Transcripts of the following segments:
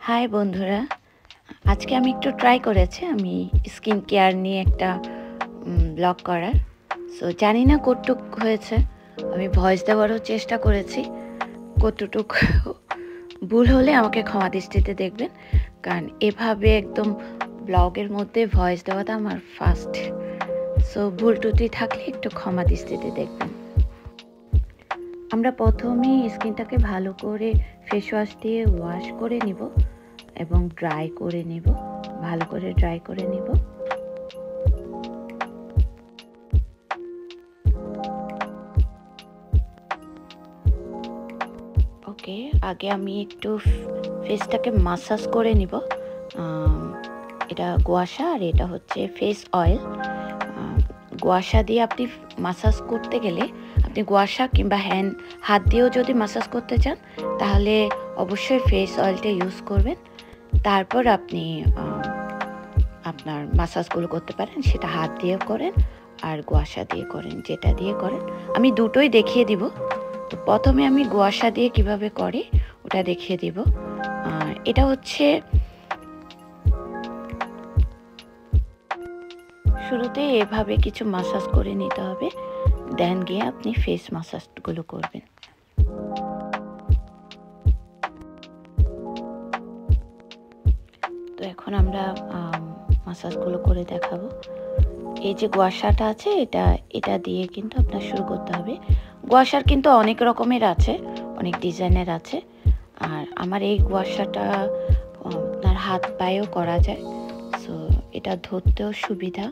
High বন্ধুরা, আজকে আমি একটু ট্রাই করেছি আমি স্কিন কেয়ার নিয়ে একটা ব্লগ করার। সো জানি না কতটুক হয়েছে, আমি ভয়েস দেওয়ারও চেষ্টা করেছি। কতটুক ভুল হলে আমাকে ক্ষমা দৃষ্টিতে দেখবেন, কারণ এভাবে একদম ব্লগের মধ্যে ভয়েস দেওয়াটা আমার ফার্স্ট। সো ভুল ত্রুটি থাকলে একটু ক্ষমা দৃষ্টিতে দেখবেন। আমরা প্রথমেই স্কিনটাকে ভালো করে ফেস ওয়াশ দিয়ে ওয়াশ করে নিব এবং ড্রাই করে নিব, ভালো করে ড্রাই করে নিব। ওকে, আগে আমি একটু ফেসটাকে মাসাজ করে নিব। এটা গুয়াশা আর এটা হচ্ছে ফেস অয়েল। গুয়াশা দিয়ে আপনি মাসাজ করতে গেলে আপনি গুয়াশা কিংবা হাত দিয়েও যদি মাসাজ করতে চান তাহলে অবশ্যই ফেস অয়েলটা ইউজ করবেন। তারপর আপনি আপনার মাসাজগুলো করতে পারেন, সেটা হাত দিয়ে করেন আর গুয়াশা দিয়ে করেন, যেটা দিয়ে করেন। আমি দুটোই দেখিয়ে দিব। তো প্রথমে আমি গুয়াশা দিয়ে কিভাবে করে ওটা দেখিয়ে দিব। এটা হচ্ছে শুরুতে এভাবে কিছু মাসাজ করে নিতে হবে, দেন গিয়ে আপনি ফেস মাসাজগুলো করবেন। তো এখন আমরা মাসাজগুলো করে দেখাবো। এই যে গুয়াশাটা আছে এটা দিয়ে কিন্তু আপনার শুরু করতে হবে। গুয়াশার কিন্তু অনেক রকমের আছে, অনেক ডিজাইনের আছে। আর আমার এই গুয়াশাটা আপনার হাত পায়েও করা যায়। সো এটা ধরতেও সুবিধা,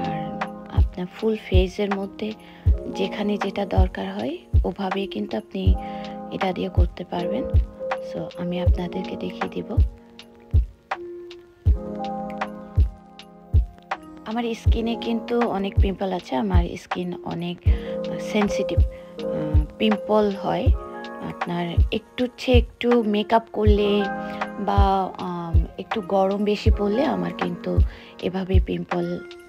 আর আপনার ফুল ফেসের মধ্যে যেখানে যেটা দরকার হয় ওভাবেই কিন্তু আপনি এটা দিয়ে করতে পারবেন। সো আমি আপনাদেরকে দেখিয়ে দিব। আমার স্কিনে কিন্তু অনেক পিম্পল আছে, আমার স্কিন অনেক সেনসিটিভ। পিম্পল হয় আপনার একটু মেকআপ করলে বা একটু গরম বেশি পড়লে আমার কিন্তু এভাবে পিম্পল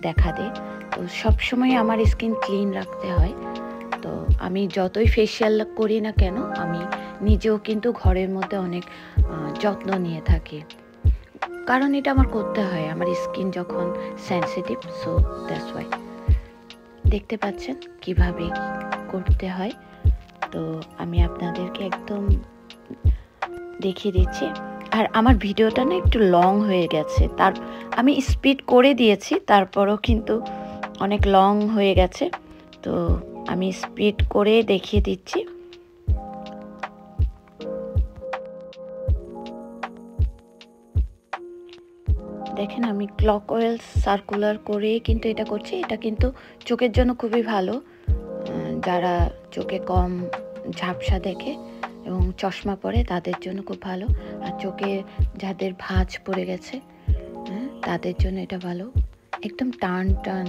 দেখা দেয়। তো সবসময় আমার স্কিন ক্লিন রাখতে হয়। তো আমি যতই ফেসিয়াল করি না কেন আমি নিজেও কিন্তু ঘরের মধ্যে অনেক যত্ন নিয়ে থাকি, কারণ এটা আমার করতে হয়, আমার স্কিন যখন সেনসিটিভ। So that's why. দেখতে পাচ্ছেন কিভাবে করতে হয়। তো আমি আপনাদেরকে একদম দেখিয়ে দিচ্ছি। আর আমার ভিডিওটা না একটু লং হয়ে গেছে, আমি স্পিড করে দিয়েছি, তারপরও কিন্তু অনেক লং হয়ে গেছে। তো আমি স্পিড করে দেখিয়ে দিচ্ছি। দেখেন আমি ক্লকওয়াইজ সার্কুলার করে কিন্তু এটা করছি। এটা কিন্তু চোখের জন্য খুবই ভালো, যারা চোখে কম ঝাপসা দেখে এবং চশমা পরে তাদের জন্য খুব ভালো। আর চোখে যাদের ভাঁজ পড়ে গেছে তাদের জন্য এটা ভালো। একদম টান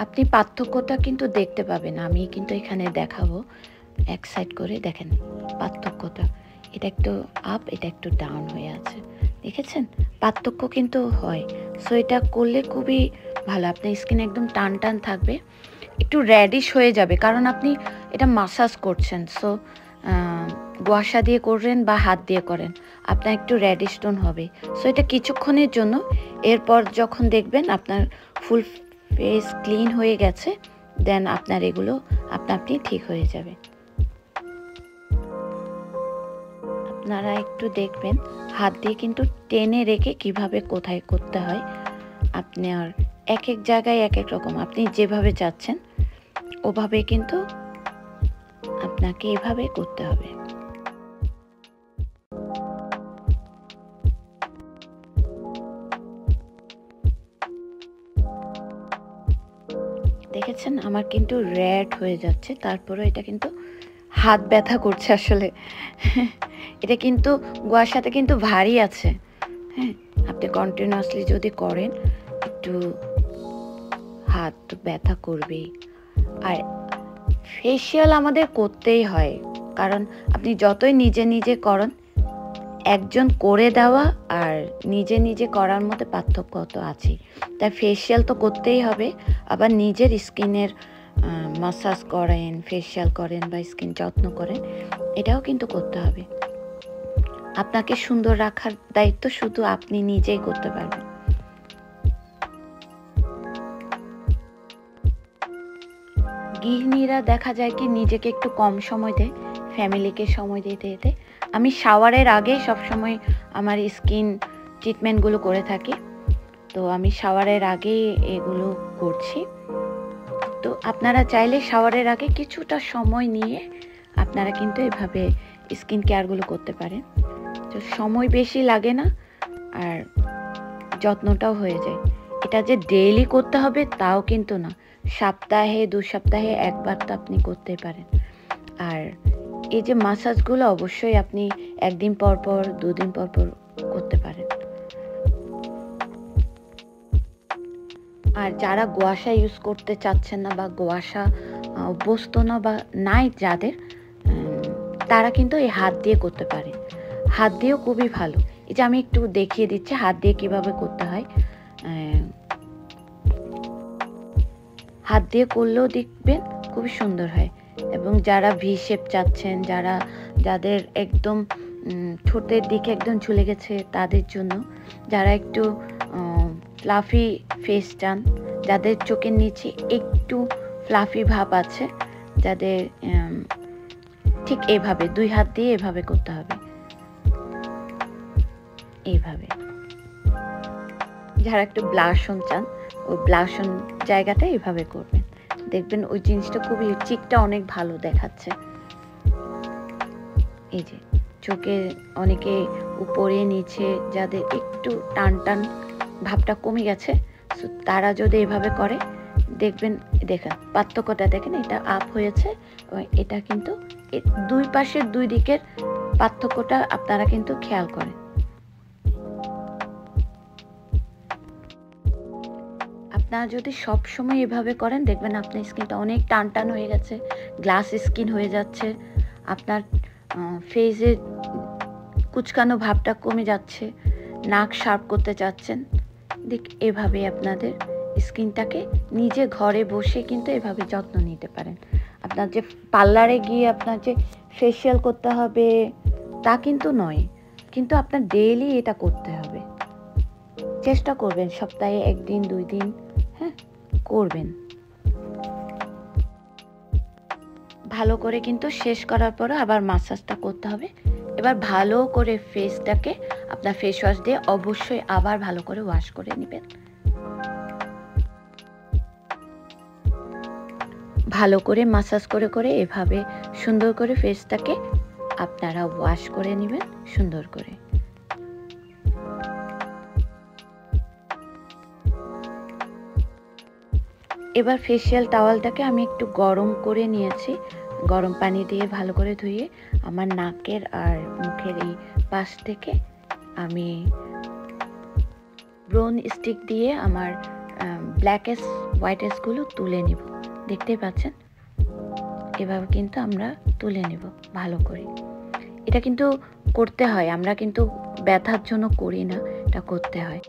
আপনি পার্থক্যটা কিন্তু দেখতে পাবেন। আমি কিন্তু এখানে দেখাবো এক সাইড করে, দেখেন পার্থক্যটা। এটা একটু আপ, এটা একটু ডাউন হয়ে আছে, দেখেছেন পার্থক্য কিন্তু হয়। সো এটা করলে খুবই ভালো, আপনার স্কিন একদম টান থাকবে, একটু রেডিশ হয়ে যাবে, কারণ আপনি এটা মাসাজ করছেন। সো গুয়াশা দিয়ে করবেন বা হাত দিয়ে করেন, আপনার একটু রেডিশ টোন হবে। সো এটা কিছুক্ষণের জন্য, এরপর যখন দেখবেন আপনার ফুল ফেস ক্লিন হয়ে গেছে, দেন আপনার এগুলো আপনি ঠিক হয়ে যাবে। আপনারা একটু দেখবেন হাত দিয়ে কিন্তু টেনে রেখে কিভাবে কোথায় করতে হয়। আপনার এক এক জায়গায় এক এক রকম, আপনি যেভাবে চাচ্ছেন ওভাবে কিন্তু আপনাকে এভাবে করতে হবে। দেখেছেন আমার কিন্তু রেড হয়ে যাচ্ছে, তারপরে এটা কিন্তু হাত ব্যথা করছে আসলে। এটা কিন্তু গুয়াশাতে কিন্তু ভারী আছে। হ্যাঁ, আপনি কন্টিনিউয়াসলি যদি করেন একটু হাত ব্যথা করবেই। আর ফেসিয়াল আমাদের করতেই হয়, কারণ আপনি যতই নিজে করেন, একজন করে দেওয়া আর নিজে করার মধ্যে পার্থক্য তো আছে। তাই ফেসিয়াল তো করতেই হবে, আবার নিজের স্কিনের মাসাজ করেন, ফেসিয়াল করেন বা স্কিন যত্ন করেন, এটাও কিন্তু করতে হবে। আপনাকে সুন্দর রাখার দায়িত্ব শুধু আপনি নিজেই করতে পারবেন। গৃহিণীরা দেখা যায় কি নিজেকে একটু কম সময় দেয়, ফ্যামিলিকে সময় দিতে দিতে। আমি শাওয়ারের আগে সবসময় আমার স্কিন ট্রিটমেন্টগুলো করে থাকি, তো আমি শাওয়ারের আগেই এগুলো করছি। তো আপনারা চাইলে শাওয়ারের আগে কিছুটা সময় নিয়ে আপনারা কিন্তু এভাবে স্কিন কেয়ারগুলো করতে পারেন। তো সময় বেশি লাগে না আর যত্নটাও হয়ে যায়। এটা যে ডেইলি করতে হবে তাও কিন্তু না, সপ্তাহে 2 সপ্তাহে একবার তো আপনি করতেই পারেন। আর এই যে মাসাজগুলো অবশ্যই আপনি 1 দিন পর পর 2 দিন পর পর করতে পারেন। আর যারা গোয়াশা ইউজ করতে চাচ্ছেন না বা গোয়াশা অভ্যস্ত না বা নাই যাদের, তারা কিন্তু এই হাত দিয়ে করতে পারে। হাত দিয়েও খুবই ভালো। এই যে আমি একটু দেখিয়ে দিচ্ছি হাত দিয়ে কিভাবে করতে হয়। হাত দিয়ে করলেও দেখবেন খুবই সুন্দর হয়। এবং যারা ভি শেপ চাচ্ছেন, যাদের একদম ঠোঁটের দিকে একদম ঝুলে গেছে তাদের জন্য, যারা একটু ফ্লাফি ফেস চান, যাদের চোখের নিচে একটু ফ্লাফি ভাব আছে, যাদের ঠিক এইভাবে 2 হাত দিয়ে এভাবে করতে হবে, এইভাবে। যারা একটু ব্লাশন চান, ওই ব্লাশন জায়গাটা এইভাবে করবেন, দেখবেন ওই জিনিসটা খুবই চিকটা অনেক ভালো দেখাচ্ছে। এই যে চোখে অনেকে উপরে নিচে যাদের একটু টান টান ভাবটা কমে গেছে, তারা যদি এভাবে করে দেখবেন, দেখেন পার্থক্যটা দেখেন, এটা আপ হয়েছে, এটা কিন্তু 2 পাশের 2 দিকের পার্থক্যটা আপনারা কিন্তু খেয়াল করেন। আপনারা যদি সব সময় এভাবে করেন দেখবেন আপনার স্কিনটা অনেক টান টান হয়ে গেছে, গ্লাস স্কিন হয়ে যাচ্ছে, আপনার ফেসের কুচকানো ভাবটা কমে যাচ্ছে, নাক শার্প করতে চাচ্ছেন। দেখ এভাবে আপনাদের স্কিনটাকে নিজে ঘরে বসে কিন্তু এভাবে যত্ন নিতে পারেন। আপনার যে পার্লারে গিয়ে আপনার যে ফেসিয়াল করতে হবে তা কিন্তু নয়, কিন্তু আপনার ডেইলি এটা করতে হবে। চেষ্টা করবেন সপ্তাহে 1 দিন 2 দিন, হ্যাঁ করবেন। ভালো করে কিন্তু শেষ করার পরে আবার মাসাজটা করতে হবে। এবার ভালো করে ফেসটাকে আপনার ফেস ওয়াশ দিয়ে অবশ্যই আবার ভালো করে ওয়াশ করে নেবেন। ভালো করে মাসাজ করে করে এভাবে সুন্দর করে ফেসটাকে আপনারা ওয়াশ করে নেবেন সুন্দর করে। এবার ফেসিয়াল টাওয়ালটাকে আমি একটু গরম করে নিয়েছি, গরম পানি দিয়ে ভালো করে ধুয়ে আমার নাকের আর মুখের এই পাশ থেকে আমি ব্রাউন স্টিক দিয়ে আমার ব্ল্যাকেস হোয়াইটেসগুলো তুলে নিব। দেখতেই পাচ্ছেন এভাবে কিন্তু আমরা তুলে নেব ভালো করে। এটা কিন্তু করতে হয়, আমরা কিন্তু ব্যথার জন্য করি না, এটা করতে হয়।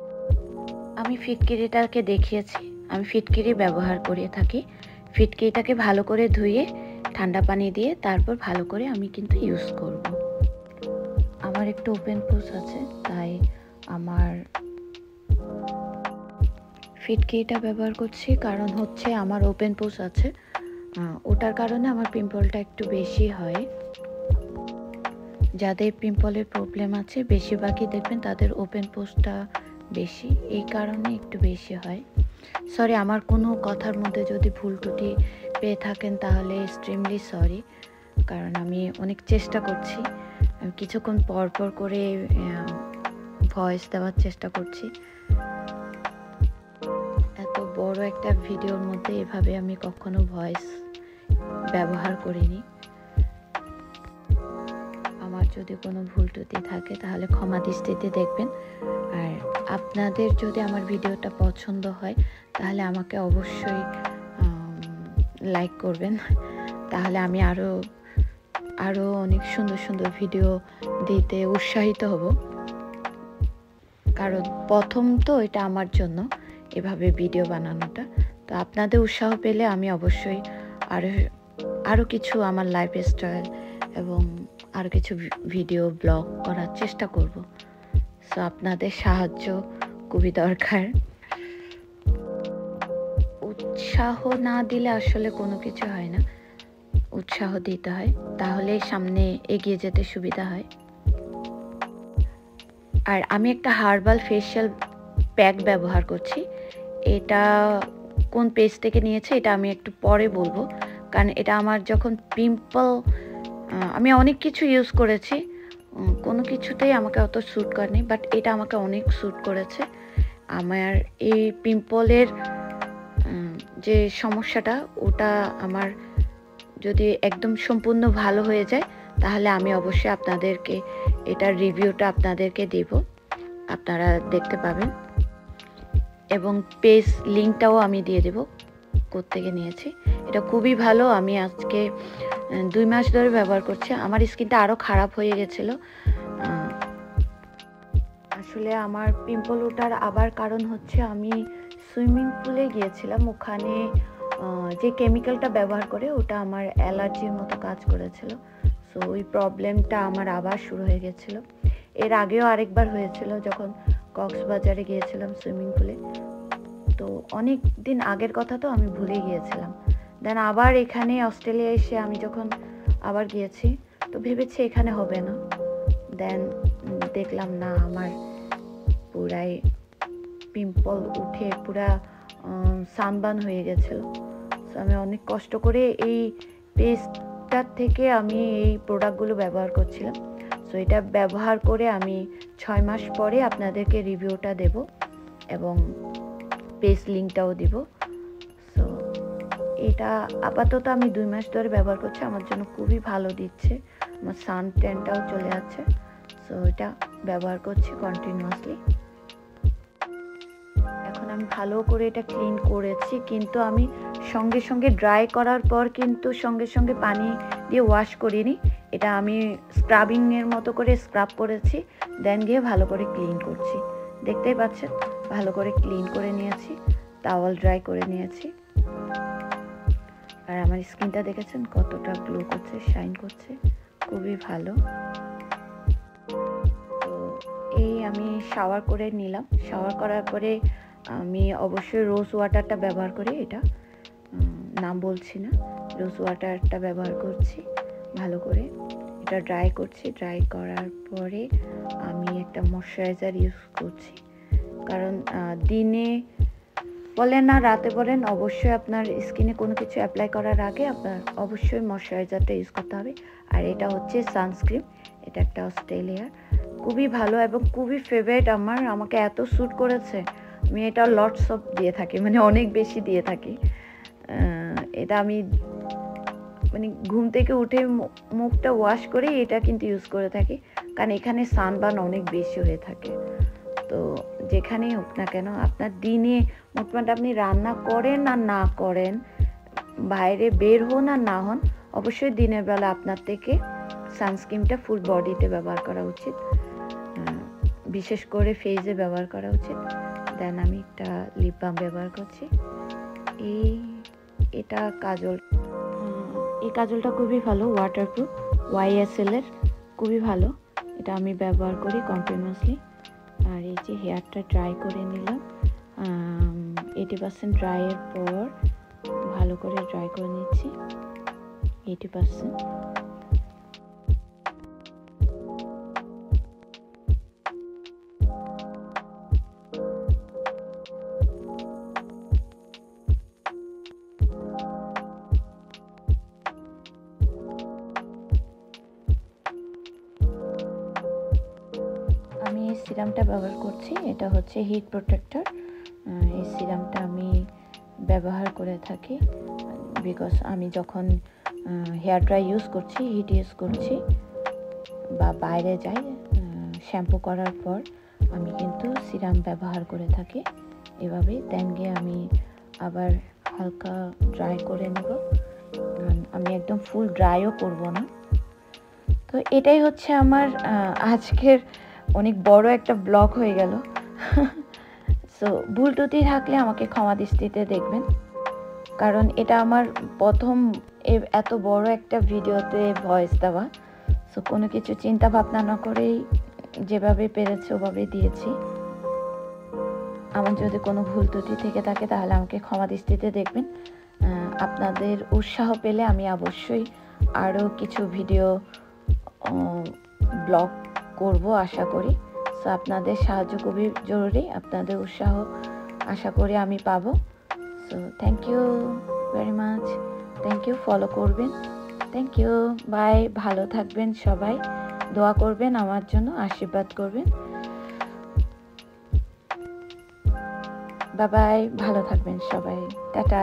আমি ফিটকিরিটাকে দেখিয়েছি, আমি ফিটকিরি ব্যবহার করে থাকি। ফিটকিরিটাকে ভালো করে ধুয়ে ঠান্ডা পানি দিয়ে তারপর ভালো করে আমি কিন্তু ইউজ করব। আমার একটু ওপেন পোজ আছে তাই আমার ফিটকিরিটা ব্যবহার করছি, কারণ হচ্ছে আমার ওপেন পোজ আছে, ওটার কারণে আমার পিম্পলটা একটু বেশি হয়। যাদের পিম্পলের প্রবলেম আছে বেশিরভাগই দেখবেন তাদের ওপেন পোজটা বেশি, এই কারণে একটু বেশি হয়। সরি, আমার কোনো কথার মধ্যে যদি ভুল ত্রুটি পেয়ে থাকেন তাহলে এক্সট্রিমলি সরি, কারণ আমি অনেক চেষ্টা করছি, কিছুক্ষণ পর পর করে ভয়েস দেওয়ার চেষ্টা করছি। এত বড় একটা ভিডিওর মধ্যে এভাবে আমি কখনো ভয়েস ব্যবহার করিনি। আমার যদি কোনো ভুল ত্রুটি থাকে তাহলে ক্ষমা দৃষ্টিতে দেখবেন। আর আপনাদের যদি আমার ভিডিওটা পছন্দ হয় তাহলে আমাকে অবশ্যই লাইক করবেন, তাহলে আমি আরও অনেক সুন্দর সুন্দর ভিডিও দিতে উৎসাহিত হব। কারণ প্রথম তো এটা আমার জন্য এভাবে ভিডিও বানানোটা, তো আপনাদের উৎসাহ পেলে আমি অবশ্যই আরও কিছু আমার লাইফস্টাইল এবং আরও কিছু ভিডিও ব্লগ করার চেষ্টা করব। সো আপনাদের সাহায্য খুবই দরকার। উৎসাহ না দিলে আসলে কোনো কিছু হয় না, উৎসাহ দিতে হয়, তাহলে সামনে এগিয়ে যেতে সুবিধা হয়। আর আমি একটা হার্বাল ফেশিয়াল প্যাক ব্যবহার করছি। এটা কোন পেজ থেকে নিয়েছে এটা আমি একটু পরে বলবো, কারণ এটা আমার যখন পিম্পল, আমি অনেক কিছু ইউজ করেছি, কোনো কিছুতেই আমাকে অত স্যুট করেনি, বাট এটা আমাকে অনেক স্যুট করেছে। আমার এই পিম্পলের যে সমস্যাটা, ওটা আমার যদি একদম সম্পূর্ণ ভালো হয়ে যায় তাহলে আমি অবশ্যই আপনাদেরকে এটার রিভিউটা আপনাদেরকে দেব, আপনারা দেখতে পাবেন। এবং পেজ লিঙ্কটাও আমি দিয়ে দেব কোত্থেকে নিয়েছি। এটা খুবই ভালো। আমি আজকে 2 মাস ধরে ব্যবহার করছি। আমার স্কিনটা আরও খারাপ হয়ে গেছিলো। আসলে আমার পিম্পল ওঠার আবার কারণ হচ্ছে আমি সুইমিং পুলে গিয়েছিলাম, ওখানে যে কেমিক্যালটা ব্যবহার করে ওটা আমার অ্যালার্জির মতো কাজ করেছিল। সো ওই প্রবলেমটা আমার আবার শুরু হয়ে গেছিলো। এর আগেও আরেকবার হয়েছিল যখন কক্সবাজারে গিয়েছিলাম সুইমিং পুলে। তো অনেক দিন আগের কথা, তো আমি ভুলে গিয়েছিলাম। দেন আবার এখানে অস্ট্রেলিয়া এসে আমি যখন আবার গিয়েছি, তো ভেবেছি এখানে হবে না। দেন দেখলাম না, আমার পুরাই পিম্পল উঠে পুরা সানবার্ন হয়ে গেছিল। সো আমি অনেক কষ্ট করে এই পেস্টটার থেকে আমি এই প্রোডাক্টগুলো ব্যবহার করছিলাম। সো এটা ব্যবহার করে আমি 6 মাস পরে আপনাদেরকে রিভিউটা দেব এবং পেস্ট লিঙ্কটাও দিব। সো এটা আপাতত আমি 2 মাস ধরে ব্যবহার করছি, আমার জন্য খুবই ভালো দিচ্ছে, আমার সান ট্যানটাও চলে যাচ্ছে। সো এটা ব্যবহার করছি কন্টিনিউয়াসলি। এখন আমি ভালো করে এটা ক্লিন করেছি, কিন্তু আমি সঙ্গে সঙ্গে ড্রাই করার পর কিন্তু সঙ্গে সঙ্গে পানি দিয়ে ওয়াশ করিনি। এটা আমি স্ক্রাবিংয়ের মতো করে স্ক্রাব করেছি, দেন গিয়ে ভালো করে ক্লিন করছি। দেখতেই পাচ্ছেন ভালো করে ক্লিন করে নিয়েছি, টাওয়াল ড্রাই করে নিয়েছি। আর আমার স্কিনটা দেখেছেন কতটা গ্লো করছে, শাইন করছে, খুবই ভালো। তো এই আমি শাওয়ার করে নিলাম। শাওয়ার করার পরে আমি অবশ্যই রোজ ওয়াটারটা ব্যবহার করি, এটা নাম বলছি না, রোজ ওয়াটারটা ব্যবহার করছি ভালো করে। এটা ড্রাই করছি, ড্রাই করার পরে আমি একটা ময়শ্চারাইজার ইউজ করছি, কারণ দিনে বলেন না রাতে বলেন, অবশ্যই আপনার স্কিনে কোনো কিছু অ্যাপ্লাই করার আগে আপনার অবশ্যই ময়শ্চারাইজারটা ইউজ করতে হবে। আর এটা হচ্ছে সানস্ক্রিন, এটা একটা অস্ট্রেলিয়ার, খুবই ভালো এবং খুবই ফেভারিট আমার, আমাকে এত স্যুট করেছে, আমি এটা লটস অফ দিয়ে থাকি, মানে অনেক বেশি দিয়ে থাকি। এটা আমি মানে ঘুম থেকে উঠে মুখটা ওয়াশ করে এটা কিন্তু ইউজ করে থাকি, কারণ এখানে সানবার্ন অনেক বেশি হয়ে থাকে। তো যেখানেই হোক না কেন, আপনার দিনে মোটমাট আপনি রান্না করেন আর না করেন, বাইরে বের হন আর না হন, অবশ্যই দিনের বেলা আপনার থেকে সানস্ক্রিনটা ফুল বডিতে ব্যবহার করা উচিত, বিশেষ করে ফেসে ব্যবহার করা উচিত। দেন আমি একটা লিপ বাম ব্যবহার করছি। এটা কাজল, এই কাজলটা খুবই ভালো, ওয়াটারপ্রুফ, YSL এর, খুবই ভালো। এটা আমি ব্যবহার করি কন্টিনিউয়াসলি। আর এই যে হেয়ারটা ড্রাই করে নিলাম, 80% ড্রাইয়ের পর ভালো করে ড্রাই করে নিচ্ছি 80%। আমি এই সিরামটা ব্যবহার করছি, এটা হচ্ছে হিট প্রোটেক্টর। এই সিরামটা আমি ব্যবহার করে থাকি বিকজ আমি যখন হেয়ার ড্রাই ইউজ করছি, হিট ইউজ করছি বা বাইরে যাই শ্যাম্পু করার পর, আমি কিন্তু সিরাম ব্যবহার করে থাকি এভাবেই। দেন গিয়ে আমি আবার হালকা ড্রাই করে নেব, আমি একদম ফুল ড্রাইও করব না। তো এটাই হচ্ছে আমার আজকের অনেক বড় একটা ব্লগ হয়ে গেল। সো ভুল ত্রুটি থাকলে আমাকে ক্ষমা দৃষ্টিতে দেখবেন, কারণ এটা আমার প্রথম এত বড় একটা ভিডিওতে ভয়েস দেওয়া। সো কোনো কিছু চিন্তা ভাবনা না করেই যেভাবে পেরেছে ওভাবেই দিয়েছি। আমার যদি কোনো ভুল ত্রুটি থেকে থাকে তাহলে আমাকে ক্ষমা দৃষ্টিতে দেখবেন। আপনাদের উৎসাহ পেলে আমি অবশ্যই আরও কিছু ভিডিও ব্লগ করব আশা করি। সো আপনাদের সাহায্য খুবই জরুরি, আপনাদের উৎসাহ আশা করি আমি পাবো। So thank you very much, thank you, follow করবেন, থ্যাংক ইউ, বাই। ভালো থাকবেন সবাই, দোয়া করবেন আমার জন্য, আশীর্বাদ করবেন। বাই বাই, ভালো থাকবেন সবাই, টাটা।